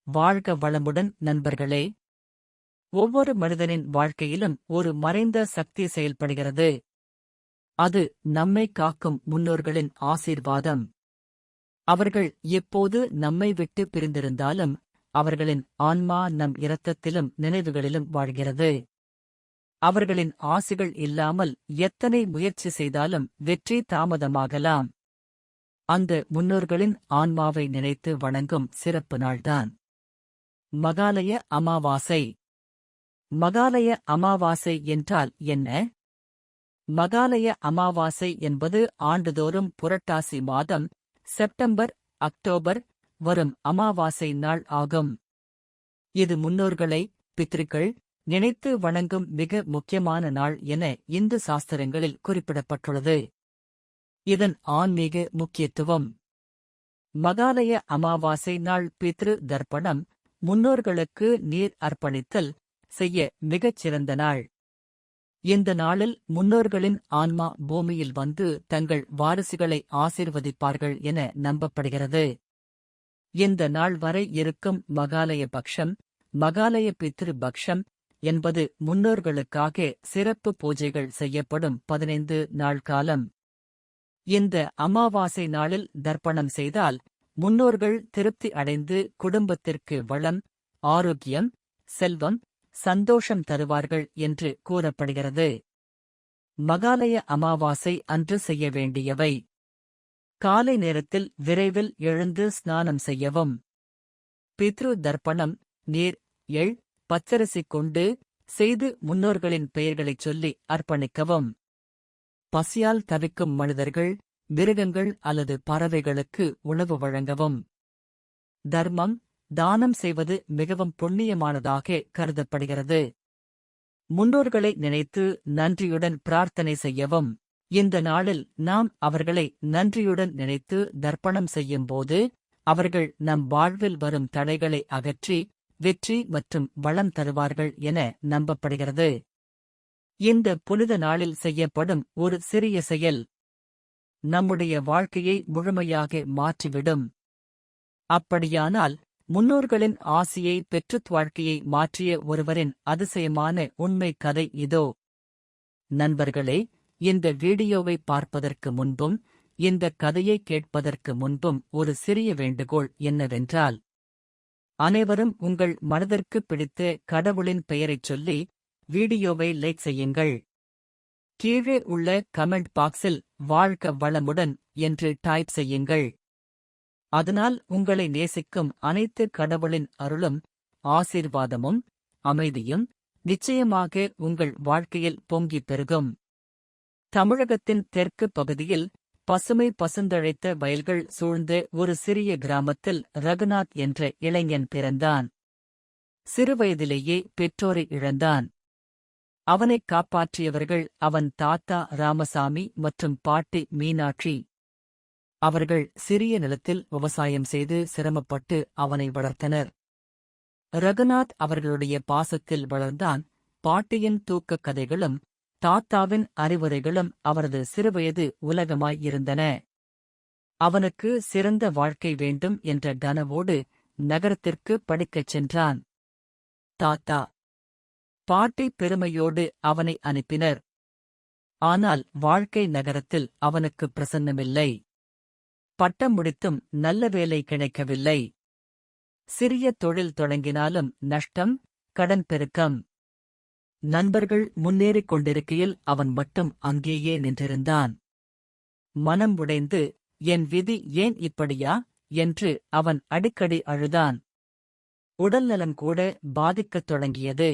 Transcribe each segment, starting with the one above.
வாழ்க வளமுடன் நண்பர்களே! ஒவ்வொரு மனிதனின் வாழ்க்கையிலும் ஒரு மறைந்த சக்தி செயல்படுகிறது. அது நம்மை காக்கும் முன்னோர்களின் ஆசீர்வாதம். அவர்கள் எப்போது நம்மை விட்டு பிரிந்திருந்தாலும் அவர்களின் ஆன்மா நம் இரத்தத்திலும் நினைவுகளிலும் வாழ்கிறது. அவர்களின் ஆசிகள் இல்லாமல் எத்தனை முயற்சி செய்தாலும் வெற்றி தாமதமாகலாம். அந்த முன்னோர்களின் ஆன்மாவை நினைத்து வணங்கும் சிறப்பு நாள்தான் மகாலய அமாவாசை. மகாலய அமாவாசை என்றால் என்ன? மகாலய அமாவாசை என்பது ஆண்டுதோறும் புரட்டாசி மாதம் செப்டம்பர், அக்டோபர் வரும் அமாவாசை நாள் ஆகும். இது முன்னோர்களை, பித்ருக்கள் நினைத்து வணங்கும் மிக முக்கியமான நாள் என இந்து சாஸ்திரங்களில் குறிப்பிடப்பட்டுள்ளது. இதன் ஆன்மீக முக்கியத்துவம். மகாலய அமாவாசை நாள் பித்ரு தர்ப்பணம், முன்னோர்களுக்கு நீர் அர்ப்பணித்தல் செய்ய மிகச் சிறந்த நாள். இந்த நாளில் முன்னோர்களின் ஆன்மா பூமியில் வந்து தங்கள் வாரிசுகளை ஆசீர்வதிப்பார்கள் என நம்பப்படுகிறது. இந்த நாள் வரை இருக்கும் மகாலய பக்ஷம், மகாலய பித்ரு பக்ஷம் என்பது முன்னோர்களுக்காக சிறப்பு பூஜைகள் செய்யப்படும் 15 நாள் காலம். இந்த அமாவாசை நாளில் தர்ப்பணம் செய்தால் முன்னோர்கள் திருப்தி அடைந்து குடும்பத்திற்கு வளம், ஆரோக்கியம், செல்வம், சந்தோஷம் தருவார்கள் என்று கூறப்படுகிறது. மகாலய அமாவாசை அன்று செய்ய வேண்டியவை: காலை நேரத்தில் விரைவில் எழுந்து ஸ்நானம் செய்யவும். பித்ரு தர்ப்பணம் நீர், எள், பச்சரிசி கொண்டு செய்து முன்னோர்களின் பெயர்களைச் சொல்லி அர்ப்பணிக்கவும். பசியால் தவிக்கும் மனிதர்கள், மிருகங்கள் அல்லது பறவைகளுக்கு உணவு வழங்கவும். தர்மம், தானம் செய்வது மிகவும் புண்ணியமானதாக கருதப்படுகிறது. முன்னோர்களை நினைத்து நன்றியுடன் பிரார்த்தனை செய்யவும். இந்த நாளில் நாம் அவர்களை நன்றியுடன் நினைத்து தர்ப்பணம் செய்யும்போது அவர்கள் நம் வாழ்வில் வரும் தடைகளை அகற்றி வெற்றி மற்றும் வளம் தருவார்கள் என நம்பப்படுகிறது. இந்த புனித நாளில் செய்யப்படும் ஒரு சிறிய செயல் நம்முடைய வாழ்க்கையை முழுமையாக மாற்றிவிடும். அப்படியானால் முன்னோர்களின் ஆசியை பெற்றுத் வாழ்க்கையை மாற்றிய ஒருவரின் அதிசயமான உண்மை கதை இதோ. நண்பர்களே, இந்த வீடியோவை பார்ப்பதற்கு முன்பும் இந்த கதையை கேட்பதற்கு முன்பும் ஒரு சிறிய வேண்டுகோள் என்னவென்றால், அனைவரும் உங்கள் மனதிற்கு பிடித்த கடவுளின் பெயரைச் சொல்லி வீடியோவை லைக் செய்யுங்கள். கீழே உள்ள கமெண்ட் பாக்ஸில் வாழ்க வளமுடன் என்று டைப் செய்யுங்கள். அதனால் உங்களை நேசிக்கும் அனைத்து கடவுளின் அருளும், ஆசீர்வாதமும், அமைதியும் நிச்சயமாக உங்கள் வாழ்க்கையில் பொங்கிப் பெருகும். தமிழகத்தின் தெற்கு பகுதியில் பசுமை பசுந்தழைத்த வயல்கள் சூழ்ந்த ஒரு சிறிய கிராமத்தில் ரகுநாத் என்ற இளைஞன் பிறந்தான். சிறுவயதிலேயே பெற்றோரை இழந்தான். அவனைக் காப்பாற்றியவர்கள் அவன் தாத்தா ராமசாமி மற்றும் பாட்டி மீனாட்சி. அவர்கள் சிறிய நிலத்தில் விவசாயம் செய்து சிரமப்பட்டு அவனை வளர்த்தனர். ரகுநாத் அவர்களுடைய பாசத்தில் வளர்ந்தான். பாட்டியின் தூக்கக் கதைகளும் தாத்தாவின் அறிவுரைகளும் அவரது சிறுவயது உலகமாயிருந்தன. அவனுக்கு சிறந்த வாழ்க்கை வேண்டும் என்ற கனவோடு நகரத்திற்கு படிக்கச் சென்றான். தாத்தா, பாட்டி பெருமையோடு அவனை அனுப்பினர். ஆனால் வாழ்க்கை நகரத்தில் அவனுக்கு பிரசன்னமில்லை. பட்டம் முடித்தும் நல்ல வேலை கிடைக்கவில்லை. சிறிய தொழில் தொடங்கினாலும் நஷ்டம், கடன் பெருக்கம். நண்பர்கள் முன்னேறிக் கொண்டிருக்கையில் அவன் மட்டும் அங்கேயே நின்றிருந்தான். மனம் உடைந்து, என் விதி ஏன் இப்படியா என்று அவன் அடிக்கடி அழுதான். உடல்நலம் கூட பாதிக்கத் தொடங்கியது.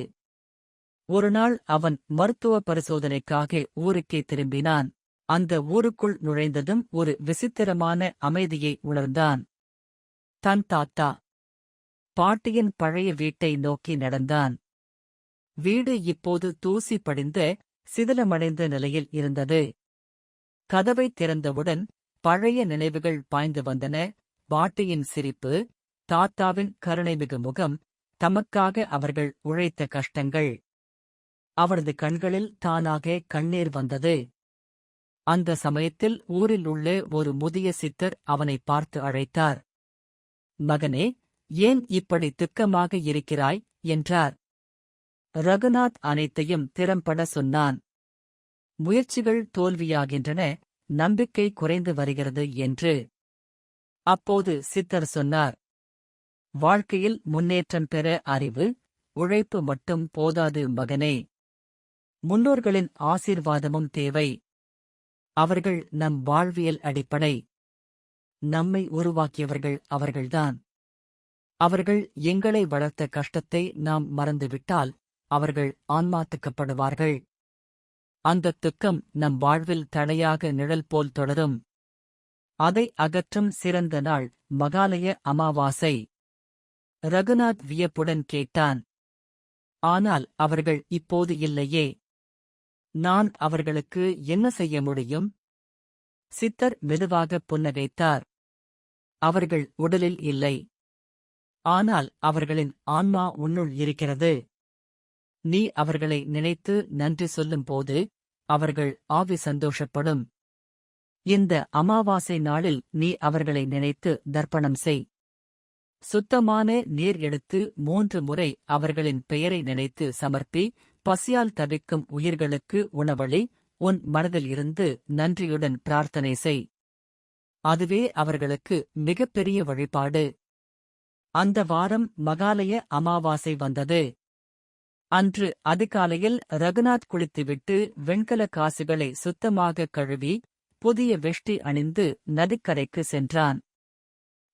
ஒருநாள் அவன் மருத்துவ பரிசோதனைக்காக ஊருக்கே திரும்பினான். அந்த ஊருக்குள் நுழைந்ததும் ஒரு விசித்திரமான அமைதியை உணர்ந்தான். தன் தாத்தா, பாட்டியின் பழைய வீட்டை நோக்கி நடந்தான். வீடு இப்போது தூசி படிந்த, சிதிலமடைந்த நிலையில் இருந்தது. கதவை திறந்தவுடன் பழைய நினைவுகள் பாய்ந்து வந்தன. பாட்டியின் சிரிப்பு, தாத்தாவின் கருணைமிகு முகம், தமக்காக அவர்கள் உழைத்த கஷ்டங்கள். அவரது கண்களில் தானாக கண்ணீர் வந்தது. அந்த சமயத்தில் ஊரில் உள்ள ஒரு முதிய சித்தர் அவனை பார்த்து அழைத்தார். மகனே, ஏன் இப்படி துக்கமாக இருக்கிறாய் என்றார். ரகுநாத் அனைத்தையும் திறம்பட சொன்னான். முயற்சிகள் தோல்வியாகின்றன, நம்பிக்கை குறைந்து வருகிறது என்று. அப்போது சித்தர் சொன்னார், வாழ்க்கையில் முன்னேற்றம் பெற அறிவு, உழைப்பு மட்டும் போதாது மகனே. முன்னோர்களின் ஆசீர்வாதமும் தேவை. அவர்கள் நம் வாழ்வியல் அடிப்படை. நம்மை உருவாக்கியவர்கள் அவர்கள்தான். அவர்கள் எங்களை வளர்த்த கஷ்டத்தை நாம் மறந்துவிட்டால் அவர்கள் ஆன்மாத்துக்கப்படுவார்கள். அந்தத் துக்கம் நம் வாழ்வில் தடையாக நிழல் போல் தொடரும். அதை அகற்றும் சிறந்த நாள் மகாலய அமாவாசை. ரகுநாத் வியப்புடன் கேட்டான். ஆனால் அவர்கள் இப்போது இல்லையே. நான் அவர்களுக்கு என்ன செய்ய முடியும்? சித்தர் மெதுவாக புன்னகைத்தார். அவர்கள் உடலில் இல்லை. ஆனால் அவர்களின் ஆன்மா உன்னுள் இருக்கிறது. நீ அவர்களை நினைத்து நன்றி சொல்லும்போது அவர்கள் ஆவி சந்தோஷப்படும். இந்த அமாவாசை நாளில் நீ அவர்களை நினைத்து தர்ப்பணம் செய். சுத்தமான நீர் எடுத்து 3 முறை அவர்களின் பெயரை நினைத்து சமர்ப்பி. பசியால் தவிக்கும் உயிர்களுக்கு உணவளி. உன் மனதில் இருந்து நன்றியுடன் பிரார்த்தனை செய். அதுவே அவர்களுக்கு மிகப்பெரிய வழிபாடு. அந்த வாரம் மகாலய அமாவாசை வந்தது. அன்று அதிகாலையில் ரகுநாத் குளித்துவிட்டு வெண்கல காசுகளை சுத்தமாக கழுவி புதிய வெஷ்டி அணிந்து நதிக்கரைக்கு சென்றான்.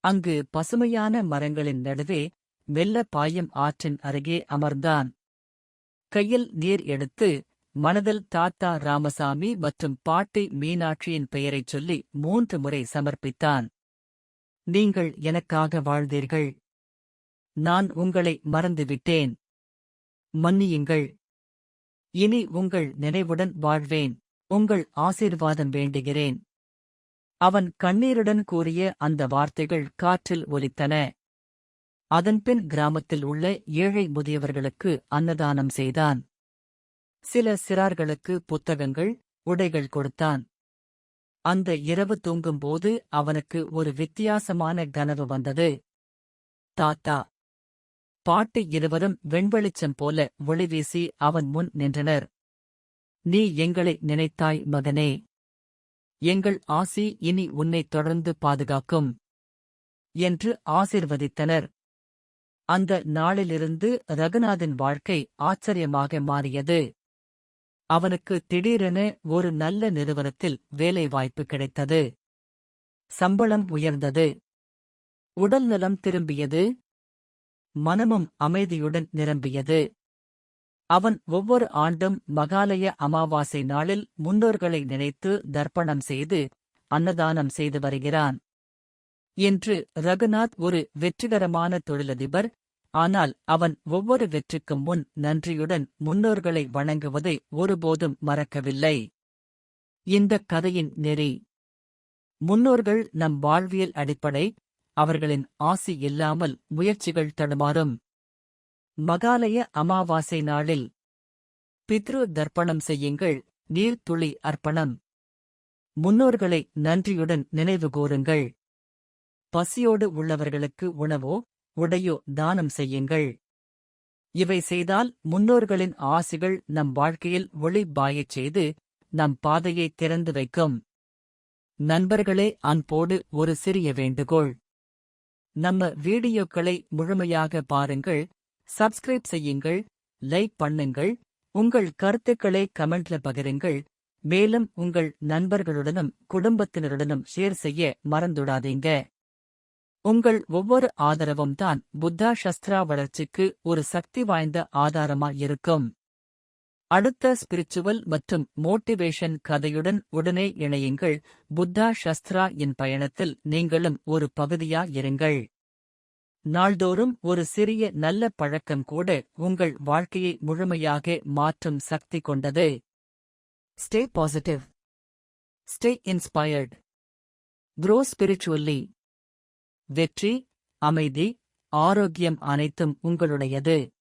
அங்கு பசுமையான மரங்களின் நடுவே மெல்ல பாயும் ஆற்றின் அருகே அமர்ந்தான். கையில் நீர் எடுத்து மனதில் தாத்தா ராமசாமி மற்றும் பாட்டி மீனாட்சியின் பெயரைச் சொல்லி 3 முறை சமர்ப்பித்தான். நீங்கள் எனக்காக வாழ்ந்தீர்கள். நான் உங்களை மறந்துவிட்டேன். மன்னியுங்கள். இனி உங்கள் நினைவுடன் வாழ்வேன். உங்கள் ஆசீர்வாதம் வேண்டுகிறேன். அவன் கண்ணீருடன் கூறிய அந்த வார்த்தைகள் காற்றில் ஒலித்தன. அதன்பின் கிராமத்தில் உள்ள ஏழை முதியவர்களுக்கு அன்னதானம் செய்தான். சில சிறார்களுக்கு புத்தகங்கள், உடைகள் கொடுத்தான். அந்த இரவு தூங்கும்போது அவனுக்கு ஒரு வித்தியாசமான கனவு வந்தது. தாத்தா, பாட்டி இருவரும் வெண்வெளிச்சம் போல ஒளிவீசி அவன் முன் நின்றனர். நீ எங்களை நினைத்தாய் மகனே. எங்கள் ஆசி இனி உன்னைத் தொடர்ந்து பாதுகாக்கும் என்று ஆசீர்வதித்தனர். அந்த நாளிலிருந்து ரகுநாதின் வாழ்க்கை ஆச்சரியமாக மாறியது. அவனுக்கு திடீரென ஒரு நல்ல நிறுவனத்தில் வேலைவாய்ப்பு கிடைத்தது. சம்பளம் உயர்ந்தது. உடல்நலம் திரும்பியது. மனமும் அமைதியுடன் நிரம்பியது. அவன் ஒவ்வொரு ஆண்டும் மகாலய அமாவாசை நாளில் முன்னோர்களை நினைத்து தர்ப்பணம் செய்து அன்னதானம் செய்து வருகிறான். இன்று ரகுநாத் ஒரு வெற்றிகரமான தொழிலதிபர். ஆனால் அவன் ஒவ்வொரு வெற்றிக்கும் முன் நன்றியுடன் முன்னோர்களை வணங்குவதை ஒருபோதும் மறக்கவில்லை. இந்தக் கதையின் நெறி: முன்னோர்கள் நம் வாழ்வியல் அடிப்படை. அவர்களின் ஆசி இல்லாமல் முயற்சிகள் தடுமாறும். மகாலய அமாவாசை நாளில் பித்ரு தர்ப்பணம் செய்யுங்கள். நீர்த்துளி அர்ப்பணம். முன்னோர்களை நன்றியுடன் நினைவுகூருங்கள். பசியோடு உள்ளவர்களுக்கு உணவோ உடையோ தானம் செய்யுங்கள். இவை செய்தால் முன்னோர்களின் ஆசிகள் நம் வாழ்க்கையில் ஒளி பாயச் செய்து நம் பாதையை திறந்து வைக்கும். நண்பர்களே, அன்போடு ஒரு சிறிய வேண்டுகோள். நம்ம வீடியோக்களை முழுமையாக பாருங்கள். சப்ஸ்கிரைப் செய்யுங்கள். லைக் பண்ணுங்கள். உங்கள் கருத்துக்களை கமெண்ட்ல பகிருங்கள். மேலும் உங்கள் நண்பர்களுடனும் குடும்பத்தினருடனும் ஷேர் செய்ய மறந்துடாதீங்க. உங்கள் ஒவ்வொரு ஆதரவும் தான் புத்தா சஸ்திரா வளர்ச்சிக்கு ஒரு சக்தி வாய்ந்த ஆதாரமா இருக்கும். அடுத்த ஸ்பிரிச்சுவல் மற்றும் மோட்டிவேஷன் கதையுடன் உடனே இணையுங்கள். புத்தா சஸ்திரா இன் பயணத்தில் நீங்களும் ஒரு பகுதியா இருங்கள். நாள்தோறும் ஒரு சிறிய நல்ல பழக்கம் கூட உங்கள் வாழ்க்கையை முழுமையாக மாற்றும் சக்தி கொண்டது. Stay positive. Stay inspired. Grow spiritually. வெற்றி, அமைதி, ஆரோக்கியம் அனைத்தும் உங்களுடையது.